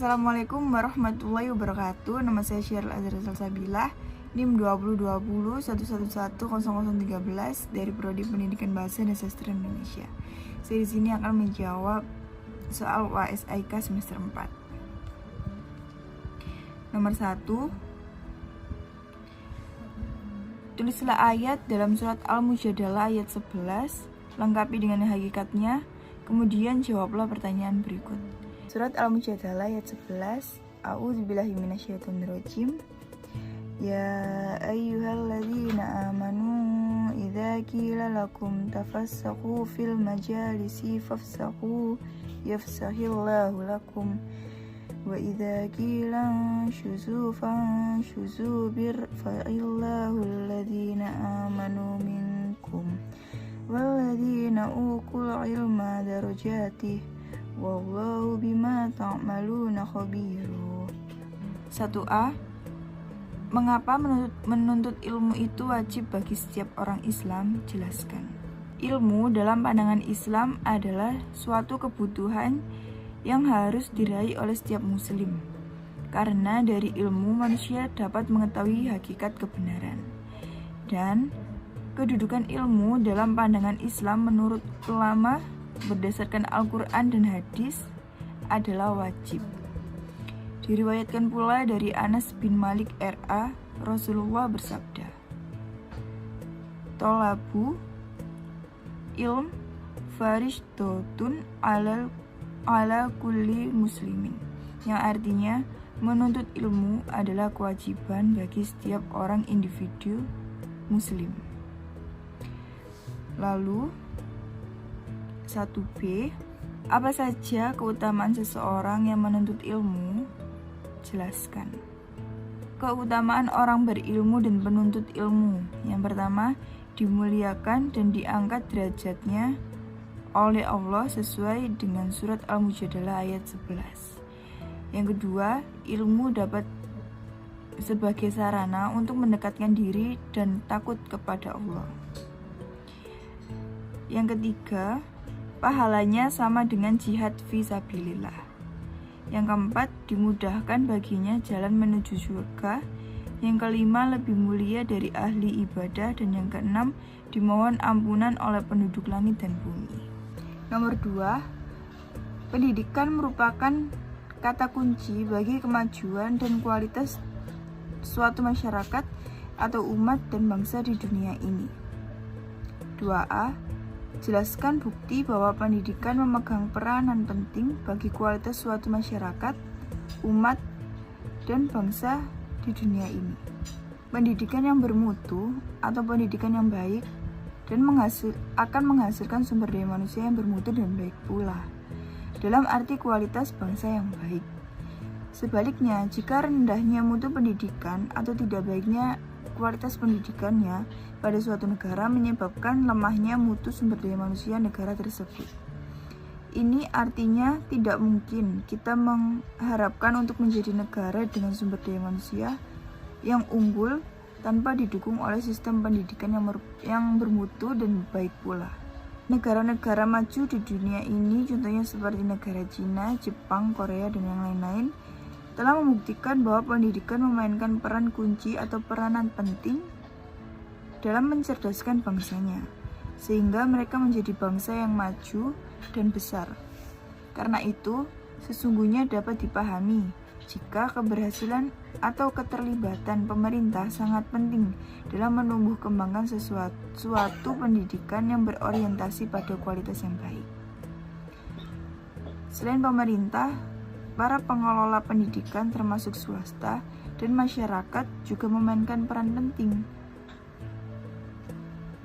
Assalamualaikum warahmatullahi wabarakatuh. Nama saya Syiril Azhar Salsabilah, NIM 202011110013 dari Prodi Pendidikan Bahasa dan Sastra Indonesia. Saya di sini akan menjawab soal UAS-IK semester 4. Nomor 1. Tulislah ayat dalam surat Al-Mujadalah ayat 11, lengkapi dengan hakikatnya, kemudian jawablah pertanyaan berikut. Surat Al-Mujadalah ayat 11. A'udzubillahi minasyaitonirrajim. Ya ayyuhalladzina amanu idza qila lakum tafassahu fil majalisi fafsahu yafsahillahu lakum wa idza qila syuzu fanshuzu birfa'illahu alladzina amanu minkum walladzina utul ilma darajatih wallahu bima ta'maluna khabiru. 1A. Mengapa menuntut ilmu itu wajib bagi setiap orang Islam? Jelaskan. Ilmu dalam pandangan Islam adalah suatu kebutuhan yang harus diraih oleh setiap muslim, karena dari ilmu manusia dapat mengetahui hakikat kebenaran. Dan kedudukan ilmu dalam pandangan Islam menurut ulama berdasarkan Al-Quran dan hadis adalah wajib. Diriwayatkan pula dari Anas bin Malik R.A. Rasulullah bersabda, Tolabu ilm farishtotun ala kulli muslimin, yang artinya menuntut ilmu adalah kewajiban bagi setiap orang individu muslim. Lalu 1B. Apa saja keutamaan seseorang yang menuntut ilmu? Jelaskan. Keutamaan orang berilmu dan penuntut ilmu. Yang pertama, dimuliakan dan diangkat derajatnya oleh Allah sesuai dengan surat Al-Mujadalah ayat 11. Yang kedua, ilmu dapat sebagai sarana untuk mendekatkan diri dan takut kepada Allah. Yang ketiga, pahalanya sama dengan jihad fisabilillah. Yang keempat, dimudahkan baginya jalan menuju surga. Yang kelima, lebih mulia dari ahli ibadah. Dan yang keenam, dimohon ampunan oleh penduduk langit dan bumi. Nomor 2, pendidikan merupakan kata kunci bagi kemajuan dan kualitas suatu masyarakat atau umat dan bangsa di dunia ini. 2A. Jelaskan bukti bahwa pendidikan memegang peranan penting bagi kualitas suatu masyarakat, umat, dan bangsa di dunia ini. Pendidikan yang bermutu atau pendidikan yang baik dan akan menghasilkan sumber daya manusia yang bermutu dan baik pula, dalam arti kualitas bangsa yang baik. Sebaliknya, jika rendahnya mutu pendidikan atau tidak baiknya kualitas pendidikannya pada suatu negara menyebabkan lemahnya mutu sumber daya manusia negara tersebut. Ini artinya tidak mungkin kita mengharapkan untuk menjadi negara dengan sumber daya manusia yang unggul tanpa didukung oleh sistem pendidikan yang bermutu dan baik pula. Negara-negara maju di dunia ini, contohnya seperti negara Cina, Jepang, Korea, dan yang lain-lain, telah membuktikan bahwa pendidikan memainkan peran kunci atau peranan penting dalam mencerdaskan bangsanya, sehingga mereka menjadi bangsa yang maju dan besar. Karena itu, sesungguhnya dapat dipahami jika keberhasilan atau keterlibatan pemerintah sangat penting dalam menumbuh kembangkan suatu pendidikan yang berorientasi pada kualitas yang baik. Selain pemerintah, para pengelola pendidikan termasuk swasta dan masyarakat juga memainkan peran penting.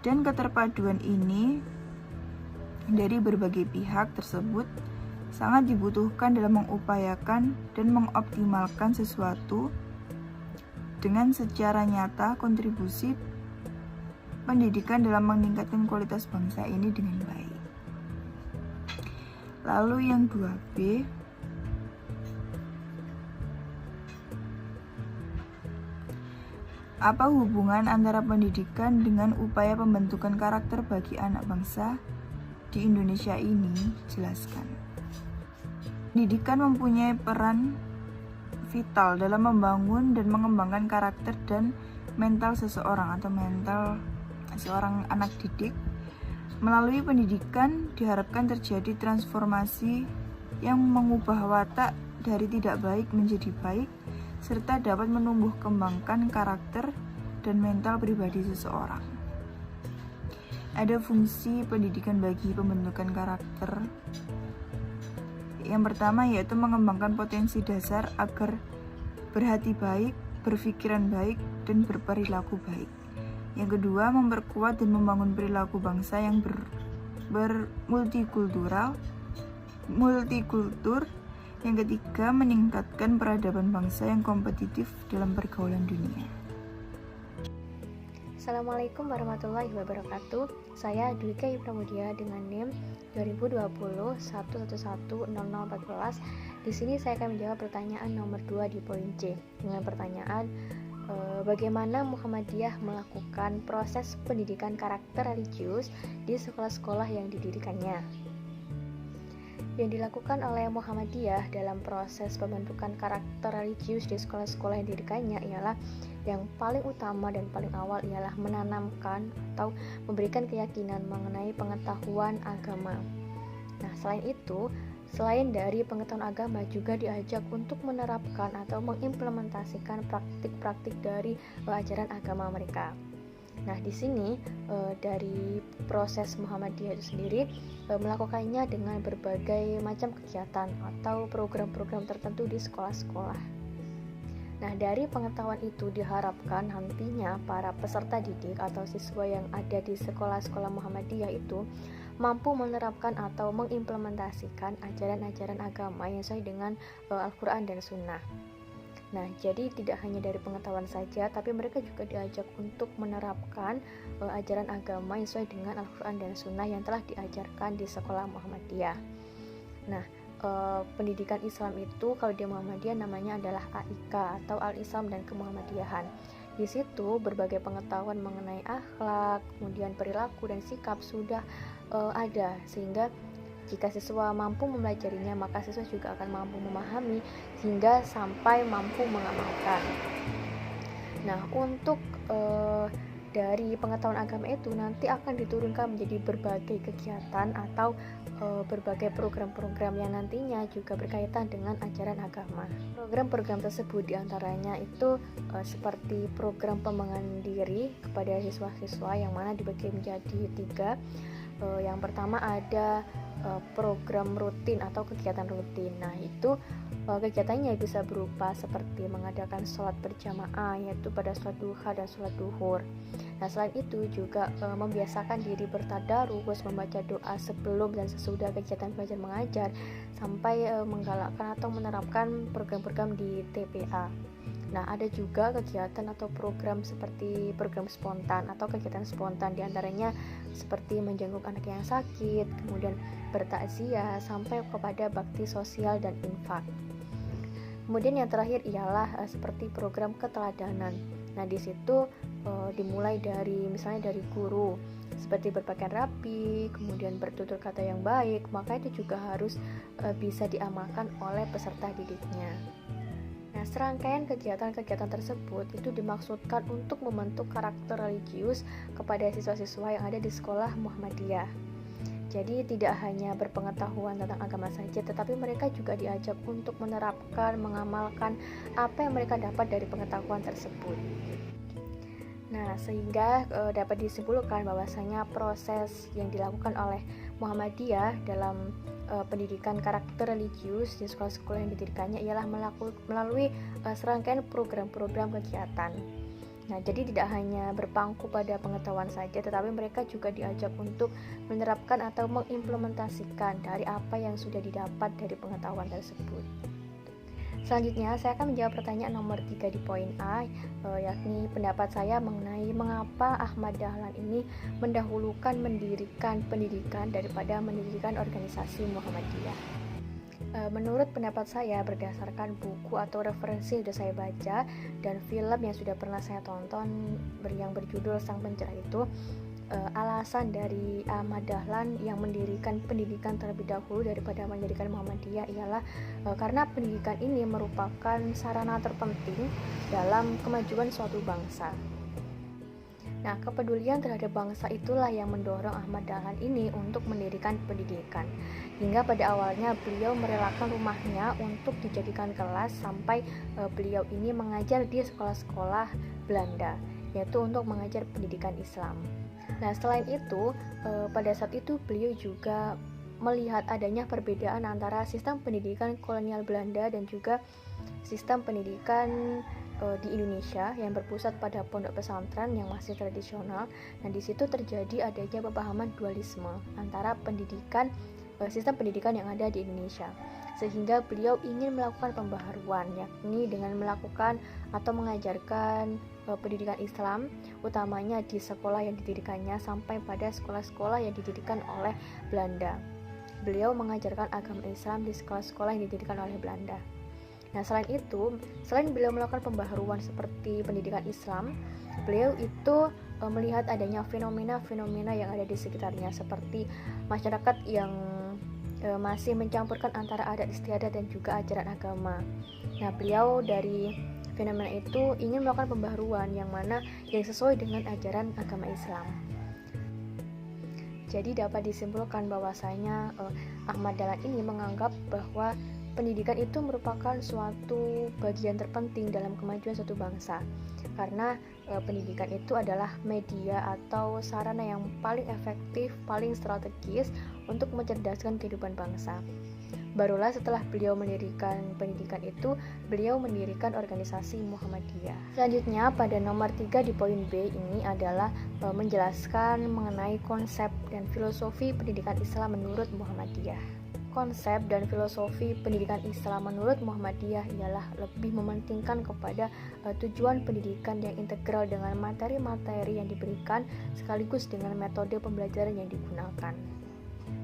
Dan keterpaduan ini dari berbagai pihak tersebut sangat dibutuhkan dalam mengupayakan dan mengoptimalkan sesuatu dengan secara nyata kontribusi pendidikan dalam meningkatkan kualitas bangsa ini dengan baik. Lalu yang 2B, apa hubungan antara pendidikan dengan upaya pembentukan karakter bagi anak bangsa di Indonesia ini? Jelaskan. Pendidikan mempunyai peran vital dalam membangun dan mengembangkan karakter dan mental seseorang atau mental seorang anak didik. Melalui pendidikan diharapkan terjadi transformasi yang mengubah watak dari tidak baik menjadi baik, serta dapat menumbuh kembangkan karakter dan mental pribadi seseorang. Ada fungsi pendidikan bagi pembentukan karakter. Yang pertama yaitu mengembangkan potensi dasar agar berhati baik, berpikiran baik, dan berperilaku baik. Yang kedua, memperkuat dan membangun perilaku bangsa yang multikultur. Yang ketiga, meningkatkan peradaban bangsa yang kompetitif dalam pergaulan dunia. Assalamualaikum warahmatullahi wabarakatuh. Saya Dwika Pramudia dengan NIM 2020-111-0014. Di sini saya akan menjawab pertanyaan nomor 2 di poin C dengan pertanyaan bagaimana Muhammadiyah melakukan proses pendidikan karakter religius di sekolah-sekolah yang didirikannya. Yang dilakukan oleh Muhammadiyah dalam proses pembentukan karakter religius di sekolah-sekolah yang didirikannya ialah yang paling utama dan paling awal ialah menanamkan atau memberikan keyakinan mengenai pengetahuan agama. Nah, selain dari pengetahuan agama juga diajak untuk menerapkan atau mengimplementasikan praktik-praktik dari ajaran agama mereka. Nah, di sini dari proses Muhammadiyah itu sendiri melakukannya dengan berbagai macam kegiatan atau program-program tertentu di sekolah-sekolah. Nah, dari pengetahuan itu diharapkan nantinya para peserta didik atau siswa yang ada di sekolah-sekolah Muhammadiyah itu mampu menerapkan atau mengimplementasikan ajaran-ajaran agama yang sesuai dengan Al-Quran dan Sunnah. Nah, jadi tidak hanya dari pengetahuan saja, tapi mereka juga diajak untuk menerapkan ajaran agama yang sesuai dengan Al-Quran dan Sunnah yang telah diajarkan di sekolah Muhammadiyah. Nah, pendidikan Islam itu kalau di Muhammadiyah namanya adalah AIK atau Al-Islam dan Kemuhammadiyahan. Di situ berbagai pengetahuan mengenai akhlak, kemudian perilaku dan sikap sudah ada, sehingga jika siswa mampu mempelajarinya, maka siswa juga akan mampu memahami hingga sampai mampu mengamalkan. Nah, untuk dari pengetahuan agama itu nanti akan diturunkan menjadi berbagai kegiatan atau berbagai program-program yang nantinya juga berkaitan dengan ajaran agama. Program-program tersebut diantaranya itu seperti program pengembangan diri kepada siswa-siswa yang mana dibagi menjadi 3. Yang pertama ada program rutin atau kegiatan rutin. Nah, itu kegiatannya bisa berupa seperti mengadakan sholat berjamaah, yaitu pada sholat duha dan sholat duhur. Nah, selain itu juga membiasakan diri bertadarus, membaca doa sebelum dan sesudah kegiatan belajar mengajar, sampai menggalakkan atau menerapkan program-program di TPA. Nah, ada juga kegiatan atau program seperti program spontan atau kegiatan spontan, diantaranya seperti menjenguk anak yang sakit, kemudian bertakziah, sampai kepada bakti sosial dan infak. Kemudian yang terakhir ialah seperti program keteladanan. Nah, di situ dimulai dari misalnya dari guru, seperti berpakaian rapi, kemudian bertutur kata yang baik, maka itu juga harus bisa diamalkan oleh peserta didiknya. Nah, serangkaian kegiatan-kegiatan tersebut itu dimaksudkan untuk membentuk karakter religius kepada siswa-siswa yang ada di sekolah Muhammadiyah. Jadi tidak hanya berpengetahuan tentang agama saja, tetapi mereka juga diajak untuk menerapkan, mengamalkan apa yang mereka dapat dari pengetahuan tersebut. Nah, sehingga dapat disimpulkan bahwasanya proses yang dilakukan oleh Muhammadiyah dalam pendidikan karakter religius di sekolah-sekolah yang didirikannya ialah melalui serangkaian program-program kegiatan. Nah, jadi tidak hanya berpangku pada pengetahuan saja, tetapi mereka juga diajak untuk menerapkan atau mengimplementasikan dari apa yang sudah didapat dari pengetahuan tersebut. Selanjutnya, saya akan menjawab pertanyaan nomor 3 di poin A, yakni pendapat saya mengenai mengapa Ahmad Dahlan ini mendahulukan mendirikan pendidikan daripada mendirikan organisasi Muhammadiyah. Menurut pendapat saya, berdasarkan buku atau referensi yang sudah saya baca dan film yang sudah pernah saya tonton yang berjudul Sang Pencerah itu, alasan dari Ahmad Dahlan yang mendirikan pendidikan terlebih dahulu daripada mendirikan Muhammadiyah ialah karena pendidikan ini merupakan sarana terpenting dalam kemajuan suatu bangsa. Nah, kepedulian terhadap bangsa itulah yang mendorong Ahmad Dahlan ini untuk mendirikan pendidikan. Hingga pada awalnya beliau merelakan rumahnya untuk dijadikan kelas sampai beliau ini mengajar di sekolah-sekolah Belanda, yaitu untuk mengajar pendidikan Islam. Nah, selain itu, pada saat itu beliau juga melihat adanya perbedaan antara sistem pendidikan kolonial Belanda dan juga sistem pendidikan di Indonesia yang berpusat pada pondok pesantren yang masih tradisional. Dan di situ terjadi adanya pemahaman dualisme antara sistem pendidikan yang ada di Indonesia, sehingga beliau ingin melakukan pembaharuan, yakni dengan melakukan atau mengajarkan pendidikan Islam, utamanya di sekolah yang didirikannya sampai pada sekolah-sekolah yang didirikan oleh Belanda. Beliau mengajarkan agama Islam di sekolah-sekolah yang didirikan oleh Belanda. Nah, selain beliau melakukan pembaharuan seperti pendidikan Islam, beliau itu melihat adanya fenomena-fenomena yang ada di sekitarnya, seperti masyarakat yang masih mencampurkan antara adat istiadat dan juga ajaran agama. Nah, beliau dari fenomena itu ingin melakukan pembaharuan yang sesuai dengan ajaran agama Islam. Jadi dapat disimpulkan bahwasanya Ahmad Dahlan ini menganggap bahwa pendidikan itu merupakan suatu bagian terpenting dalam kemajuan suatu bangsa, karena pendidikan itu adalah media atau sarana yang paling efektif, paling strategis untuk mencerdaskan kehidupan bangsa. Barulah setelah beliau mendirikan pendidikan itu, beliau mendirikan organisasi Muhammadiyah. Selanjutnya pada nomor 3 di poin B ini adalah menjelaskan mengenai konsep dan filosofi pendidikan Islam menurut Muhammadiyah. Konsep dan filosofi pendidikan Islam menurut Muhammadiyah ialah lebih mementingkan kepada tujuan pendidikan yang integral dengan materi-materi yang diberikan sekaligus dengan metode pembelajaran yang digunakan.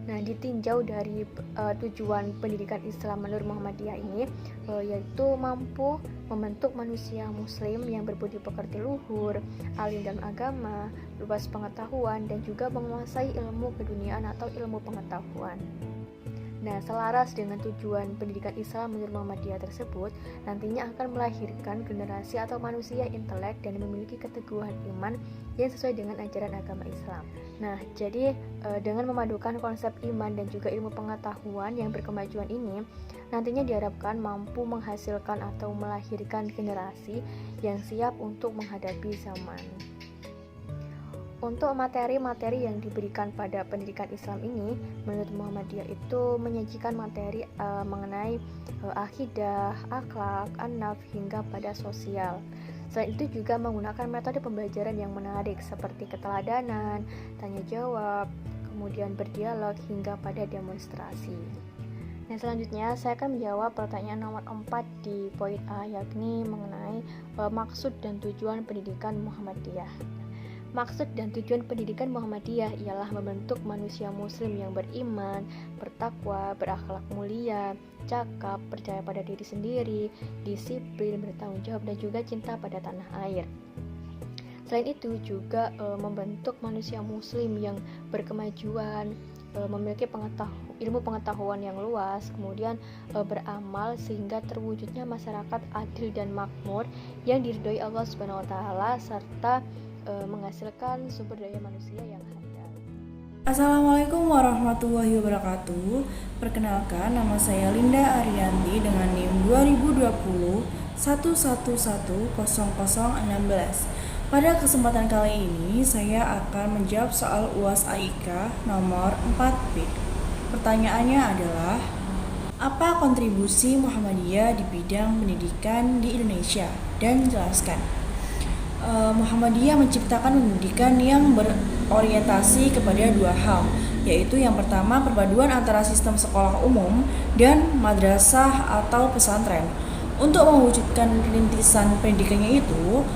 Nah, ditinjau dari tujuan pendidikan Islam menurut Muhammadiyah ini yaitu mampu membentuk manusia muslim yang berbudi pekerti luhur, alim dalam agama, luas pengetahuan, dan juga menguasai ilmu keduniaan atau ilmu pengetahuan. Nah, selaras dengan tujuan pendidikan Islam menurut Muhammadiyah tersebut, nantinya akan melahirkan generasi atau manusia intelek dan memiliki keteguhan iman yang sesuai dengan ajaran agama Islam. Nah, jadi dengan memadukan konsep iman dan juga ilmu pengetahuan yang berkemajuan ini, nantinya diharapkan mampu menghasilkan atau melahirkan generasi yang siap untuk menghadapi zaman. Untuk materi-materi yang diberikan pada pendidikan Islam ini, menurut Muhammadiyah itu menyajikan materi mengenai akidah, akhlak, an-naf, hingga pada sosial. Selain itu juga menggunakan metode pembelajaran yang menarik seperti keteladanan, tanya jawab, kemudian berdialog, hingga pada demonstrasi. Nah, selanjutnya saya akan menjawab pertanyaan nomor 4 di poin A, yakni mengenai maksud dan tujuan pendidikan Muhammadiyah. Maksud dan tujuan pendidikan Muhammadiyah ialah membentuk manusia muslim yang beriman, bertakwa, berakhlak mulia, cakap, percaya pada diri sendiri, disiplin, bertanggung jawab, dan juga cinta pada tanah air. Selain itu juga membentuk manusia muslim yang berkemajuan, memiliki ilmu pengetahuan yang luas, kemudian beramal sehingga terwujudnya masyarakat adil dan makmur yang diridhoi Allah Subhanahu wa taala, serta menghasilkan sumber daya manusia yang handal. Assalamualaikum warahmatullahi wabarakatuh. Perkenalkan, nama saya Linda Arianti dengan NIM 2020 111016. Pada kesempatan kali ini saya akan menjawab soal UAS AIK nomor 4B. Pertanyaannya adalah, apa kontribusi Muhammadiyah di bidang pendidikan di Indonesia? Dan jelaskan. Muhammadiyah menciptakan pendidikan yang berorientasi kepada dua hal, yaitu yang pertama perpaduan antara sistem sekolah umum dan madrasah atau pesantren. Untuk mewujudkan rintisan pendidikannya itu,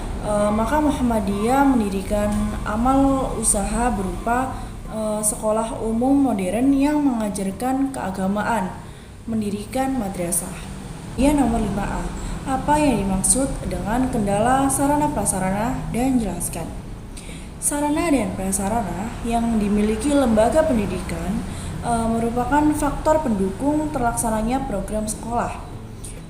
maka Muhammadiyah mendirikan amal usaha berupa sekolah umum modern yang mengajarkan keagamaan, mendirikan madrasah. Nomor 5A. Apa yang dimaksud dengan kendala sarana prasarana, dan jelaskan. Sarana dan prasarana yang dimiliki lembaga pendidikan merupakan faktor pendukung terlaksananya program sekolah,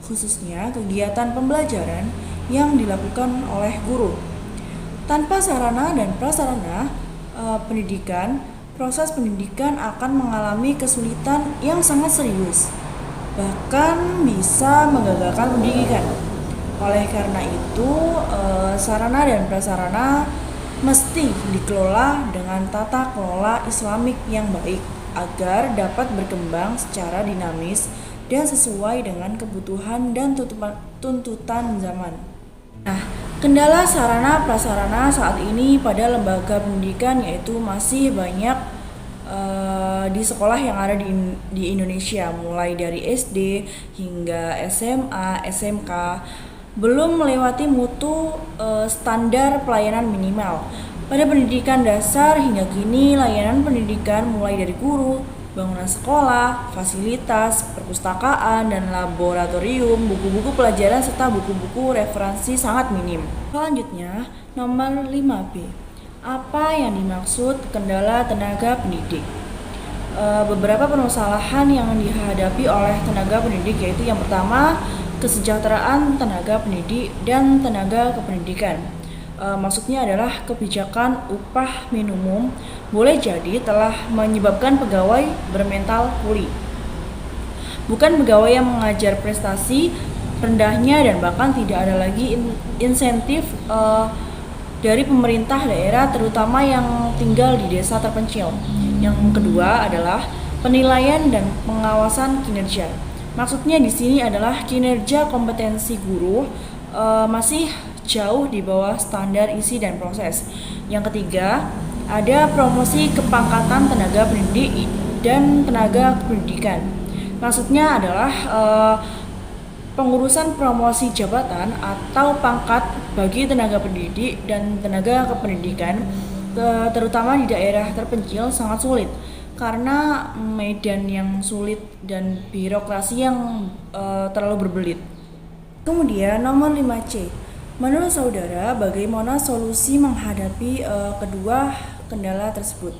khususnya kegiatan pembelajaran yang dilakukan oleh guru. Tanpa sarana dan prasarana pendidikan, proses pendidikan akan mengalami kesulitan yang sangat serius, bahkan bisa menggagalkan pendidikan. Oleh karena itu, sarana dan prasarana mesti dikelola dengan tata kelola Islamik yang baik agar dapat berkembang secara dinamis dan sesuai dengan kebutuhan dan tuntutan zaman. Nah, kendala sarana prasarana saat ini pada lembaga pendidikan yaitu masih banyak di sekolah yang ada di Indonesia, mulai dari SD hingga SMA, SMK, belum melewati mutu standar pelayanan minimal. Pada pendidikan dasar hingga kini, layanan pendidikan mulai dari guru, bangunan sekolah, fasilitas, perpustakaan, dan laboratorium, buku-buku pelajaran, serta buku-buku referensi sangat minim. Selanjutnya, nomor 5B. Apa yang dimaksud kendala tenaga pendidik? Beberapa permasalahan yang dihadapi oleh tenaga pendidik yaitu yang pertama, kesejahteraan tenaga pendidik dan tenaga kependidikan. Maksudnya adalah kebijakan upah minimum boleh jadi telah menyebabkan pegawai bermental kuli. Bukan pegawai yang mengajar prestasi rendahnya dan bahkan tidak ada lagi insentif dari pemerintah daerah terutama yang tinggal di desa terpencil. Yang kedua adalah penilaian dan pengawasan kinerja. Maksudnya di sini adalah kinerja kompetensi guru masih jauh di bawah standar isi dan proses. Yang ketiga, ada promosi kepangkatan tenaga pendidik dan tenaga kependidikan. Maksudnya adalah pengurusan promosi jabatan atau pangkat bagi tenaga pendidik dan tenaga kependidikan terutama di daerah terpencil sangat sulit karena medan yang sulit dan birokrasi yang terlalu berbelit. Kemudian nomor 5C. Menurut saudara, bagaimana solusi menghadapi kedua kendala tersebut?